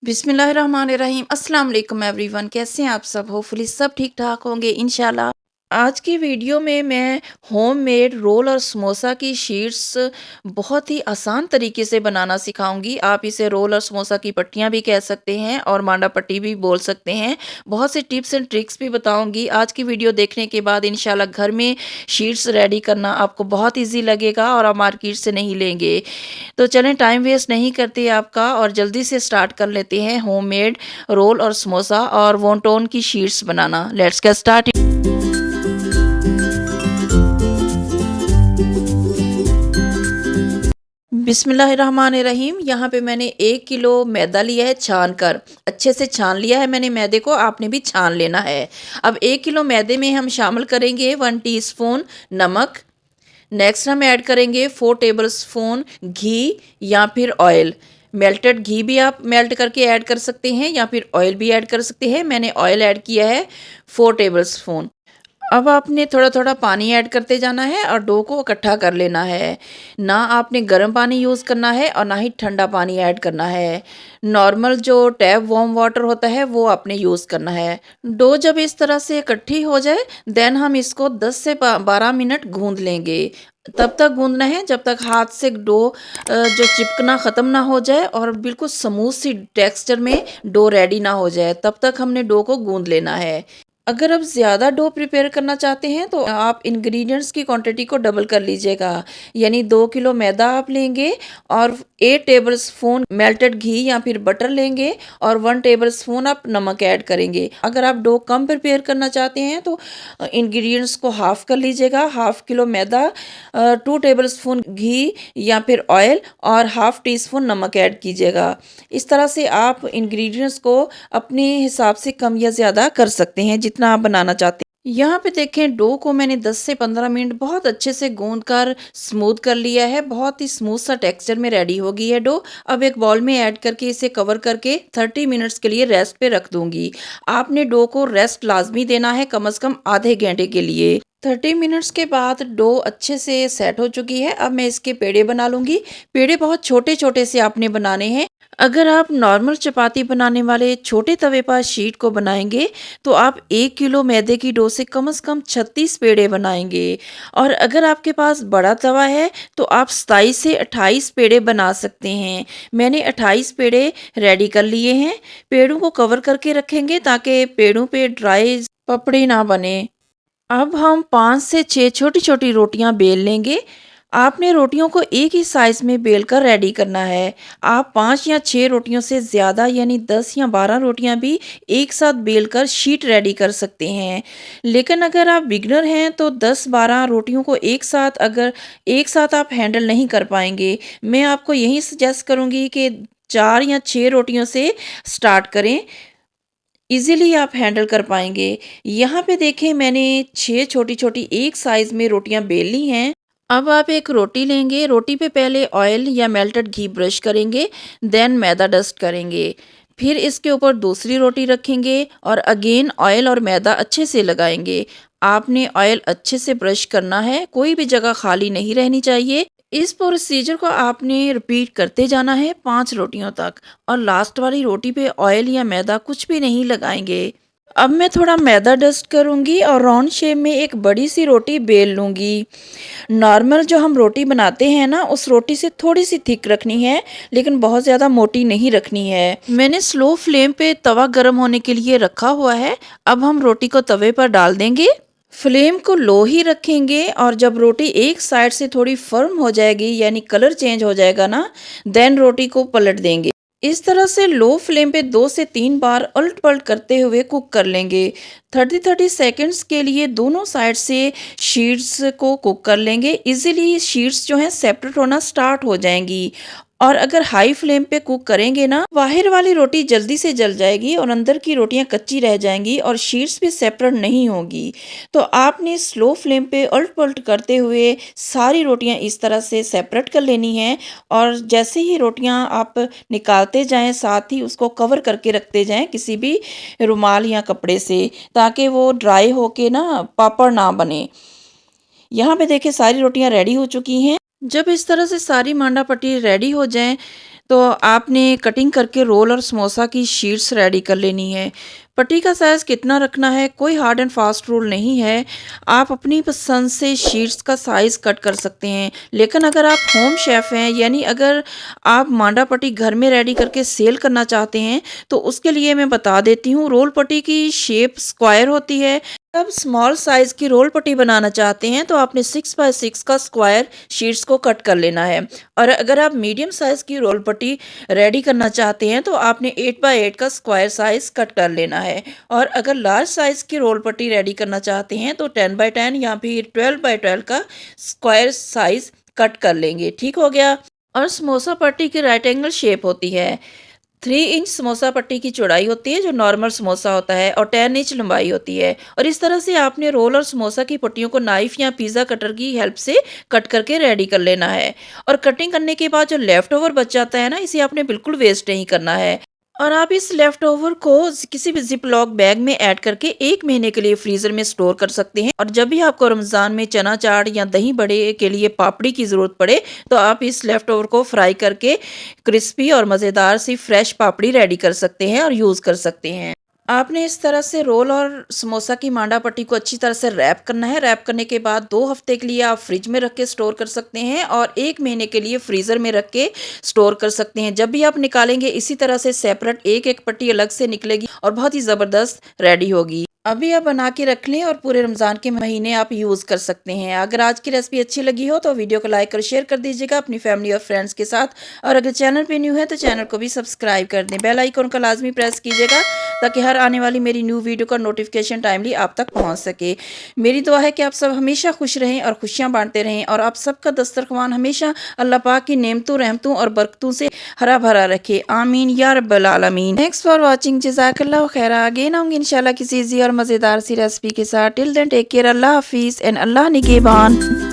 बिस्मिल्लाहिर्रहमानिर्रहीम अस्सलाम वालेकुम एवरीवन। कैसे हैं आप सब? होपफुली सब ठीक ठाक होंगे इंशाल्लाह। आज की वीडियो में मैं होममेड रोल और समोसा की शीट्स बहुत ही आसान तरीके से बनाना सिखाऊंगी। आप इसे रोल और समोसा की पट्टियां भी कह सकते हैं और मांडा पट्टी भी बोल सकते हैं। बहुत से टिप्स एंड ट्रिक्स भी बताऊंगी। आज की वीडियो देखने के बाद इंशाल्लाह घर में शीट्स रेडी करना आपको बहुत ईजी लगेगा और आप मार्केट से नहीं लेंगे। तो चलें टाइम वेस्ट नहीं करते आपका और जल्दी से स्टार्ट कर लेते हैं होममेड रोल और समोसा और वोंटोन की sheets banana. Let's get start. बिस्मिल्लाहिर्रहमानिर्रहीम। यहाँ पे मैंने 1 किलो मैदा लिया है छान कर। अच्छे से छान लिया है मैंने मैदे को, आपने भी छान लेना है। अब 1 किलो मैदे में हम शामिल करेंगे 1 टीस्पून नमक। नेक्स्ट हम ऐड करेंगे 4 टेबल स्पून घी या फिर ऑयल। मेल्टेड घी भी आप मेल्ट करके ऐड कर सकते हैं या फिर ऑयल भी ऐड कर सकते हैं। मैंने ऑयल ऐड किया है 4 टेबल स्पून। अब आपने थोड़ा थोड़ा पानी ऐड करते जाना है और डो को इकट्ठा कर लेना है। ना आपने गर्म पानी यूज़ करना है और ना ही ठंडा पानी ऐड करना है। नॉर्मल जो टैप वार्म वाटर होता है वो आपने यूज़ करना है। डो जब इस तरह से इकट्ठी हो जाए देन हम इसको 10 से 12 मिनट गूंद लेंगे। तब तक गूंदना है जब तक हाथ से डो जो चिपकना ख़त्म ना हो जाए और बिल्कुल स्मूथ सी टेक्सचर में डो रेडी ना हो जाए, तब तक हमने डो को गूंद लेना है। अगर आप ज़्यादा डो प्रिपेयर करना चाहते हैं तो आप इंग्रेडिएंट्स की क्वांटिटी को डबल कर लीजिएगा। यानी 2 किलो मैदा आप लेंगे और 8 टेबल स्पून मेल्टेड घी या फिर बटर लेंगे और 1 टेबल स्पून आप नमक ऐड करेंगे। अगर आप डो कम प्रिपेयर करना चाहते हैं तो इंग्रेडिएंट्स को हाफ़ कर लीजिएगा। 1/2 किलो मैदा, 2 टेबल स्पून घी या फिर ऑयल और 1/2 टीस्पून नमक ऐड कीजिएगा। इस तरह से आप इंग्रेडिएंट्स को अपने हिसाब से कम या ज़्यादा कर सकते हैं जितना आप बनाना चाहते हैं। यहाँ पे देखें डो को मैंने 10 से 15 मिनट बहुत अच्छे से गूंद कर स्मूथ कर लिया है। बहुत ही स्मूथ सा टेक्सचर में रेडी हो गई है डो। अब एक बाउल में ऐड करके इसे कवर करके 30 मिनट्स के लिए रेस्ट पे रख दूंगी। आपने डो को रेस्ट लाजमी देना है, कम से कम आधे घंटे के लिए। 30 मिनट्स के बाद डो अच्छे से सेट हो चुकी है। अब मैं इसके पेड़े बना लूँगी। पेड़े बहुत छोटे छोटे से आपने बनाने हैं। अगर आप नॉर्मल चपाती बनाने वाले छोटे तवे पर शीट को बनाएंगे तो आप 1 किलो मैदे की डो से कम 36 पेड़े बनाएंगे। और अगर आपके पास बड़ा तवा है तो आप 27 से 28 पेड़े बना सकते हैं। मैंने 28 पेड़े रेडी कर लिए हैं। पेड़ों को कवर करके रखेंगे ताकि पेड़ों पे ड्राई पपड़ी ना बने। अब हम 5 से 6 छोटी छोटी रोटियां बेल लेंगे। आपने रोटियों को एक ही साइज़ में बेल कर रेडी करना है। आप 5 या 6 रोटियों से ज़्यादा यानी 10 या 12 रोटियां भी एक साथ बेल कर शीट रेडी कर सकते हैं। लेकिन अगर आप बिगनर हैं तो 10-12 रोटियों को एक साथ आप हैंडल नहीं कर पाएंगे। मैं आपको यही सजेस्ट करूँगी कि 4 या 6 रोटियों से स्टार्ट करें। इजीली आप हैंडल कर पाएंगे। यहाँ पे देखें मैंने 6 छोटी छोटी एक साइज़ में रोटियां बेल ली हैं। अब आप एक रोटी लेंगे। रोटी पे पहले ऑयल या मेल्टेड घी ब्रश करेंगे, देन मैदा डस्ट करेंगे। फिर इसके ऊपर दूसरी रोटी रखेंगे और अगेन ऑयल और मैदा अच्छे से लगाएंगे। आपने ऑयल अच्छे से ब्रश करना है, कोई भी जगह खाली नहीं रहनी चाहिए। इस प्रोसीजर को आपने रिपीट करते जाना है 5 रोटियों तक और लास्ट वाली रोटी पे ऑयल या मैदा कुछ भी नहीं लगाएंगे। अब मैं थोड़ा मैदा डस्ट करूंगी और राउंड शेप में एक बड़ी सी रोटी बेल लूंगी। नॉर्मल जो हम रोटी बनाते हैं ना उस रोटी से थोड़ी सी थिक रखनी है, लेकिन बहुत ज़्यादा मोटी नहीं रखनी है। मैंने स्लो फ्लेम पे तवा गर्म होने के लिए रखा हुआ है। अब हम रोटी को तवे पर डाल देंगे। फ्लेम को लो ही रखेंगे और जब रोटी एक साइड से थोड़ी फर्म हो जाएगी यानी कलर चेंज हो जाएगा ना, देन रोटी को पलट देंगे। इस तरह से लो फ्लेम पे 2 से 3 बार उलट पलट करते हुए कुक कर लेंगे। 30-30 सेकंड्स के लिए दोनों साइड से शीट्स को कुक कर लेंगे। इजीली शीट्स जो हैं सेपरेट होना स्टार्ट हो जाएंगी। और अगर हाई फ्लेम पे कुक करेंगे ना, बाहर वाली रोटी जल्दी से जल जाएगी और अंदर की रोटियां कच्ची रह जाएंगी और शीट्स भी सेपरेट नहीं होगी। तो आपने स्लो फ्लेम पे उलट पलट करते हुए सारी रोटियां इस तरह से सेपरेट कर लेनी है। और जैसे ही रोटियां आप निकालते जाएं साथ ही उसको कवर करके रखते जाएं किसी भी रुमाल या कपड़े से, ताकि वो ड्राई होके ना पापड़ ना बने। यहाँ पे देखिए सारी रोटियां रेडी हो चुकी हैं। जब इस तरह से सारी मांडा पट्टी रेडी हो जाएं तो आपने कटिंग करके रोल और समोसा की शीट्स रेडी कर लेनी है। पट्टी का साइज़ कितना रखना है, कोई हार्ड एंड फास्ट रूल नहीं है। आप अपनी पसंद से शीट्स का साइज़ कट कर सकते हैं। लेकिन अगर आप होम शेफ़ हैं, यानी अगर आप मांडा पट्टी घर में रेडी करके सेल करना चाहते हैं, तो उसके लिए मैं बता देती हूँ, रोल पट्टी की शेप स्क्वायर होती है। अब स्मॉल साइज़ की रोल पट्टी बनाना चाहते हैं, तो आपने 6 बाय 6 का स्क्वायर शीट्स को कट कर लेना है। और अगर आप मीडियम साइज़ की रोल पट्टी रेडी करना चाहते हैं, तो आपने 8 बाय 8 का स्क्वायर साइज़ कट कर लेना है। और अगर लार्ज साइज़ की रोल पट्टी रेडी करना चाहते हैं, तो 10 बाय 10 या फिर 12 बाय 12 का स्क्वायर साइज़ कट कर लेंगे। ठीक हो गया। और समोसा पट्टी की राइट एंगल शेप होती है। 3 इंच समोसा पट्टी की चौड़ाई होती है, जो नॉर्मल समोसा होता है, और 10 इंच लंबाई होती है। और इस तरह से आपने रोल और समोसा की पट्टियों को नाइफ या पिज़्ज़ा कटर की हेल्प से कट करके रेडी कर लेना है। और कटिंग करने के बाद जो लेफ्ट ओवर बच जाता है ना, इसे आपने बिल्कुल वेस्ट नहीं करना है। और आप इस लेफ्ट ओवर को किसी भी जिप लॉक बैग में ऐड करके 1 महीने के लिए फ्रीज़र में स्टोर कर सकते हैं। और जब भी आपको रमज़ान में चना चाट या दही बड़े के लिए पापड़ी की ज़रूरत पड़े, तो आप इस लेफ्ट ओवर को फ्राई करके क्रिस्पी और मज़ेदार सी फ्रेश पापड़ी रेडी कर सकते हैं और यूज़ कर सकते हैं। आपने इस तरह से रोल और समोसा की मांडा पट्टी को अच्छी तरह से रैप करना है। रैप करने के बाद 2 हफ्ते के लिए आप फ्रिज में रख के स्टोर कर सकते हैं और 1 महीने के लिए फ्रीज़र में रख के स्टोर कर सकते हैं। जब भी आप निकालेंगे, इसी तरह से सेपरेट एक-एक पट्टी अलग से निकलेगी और बहुत ही ज़बरदस्त रेडी होगी। अभी आप बना के रख लें और पूरे रमज़ान के महीने आप यूज़ कर सकते हैं। अगर आज की रेसिपी अच्छी लगी हो, तो वीडियो को लाइक और शेयर कर दीजिएगा अपनी फैमिली और फ्रेंड्स के साथ। और अगर चैनल पे न्यू है, तो चैनल को भी सब्सक्राइब कर दें। बेल आइकन का लाज़मी प्रेस कीजिएगा, ताकि हर आने वाली मेरी न्यू वीडियो का नोटिफिकेशन टाइमली आप तक पहुँच सके। मेरी दुआ है कि आप सब हमेशा खुश रहें और खुशियाँ बाँटते रहें, और आप सबका दस्तरख़्वान हमेशा अल्लाह पाक की नेमतों, रहमतों और बरकतों से हरा भरा रखे। आमीन या रब्बल आलमीन। Thanks for watching. जज़ाकल्लाहु खैरा। अगेन आऊँगी इंशाल्लाह किसी इज़ी और मज़ेदार सी रेसिपी के साथ। Till then take care. अल्लाह हाफिज़ एंड अल्लाह निगहबान।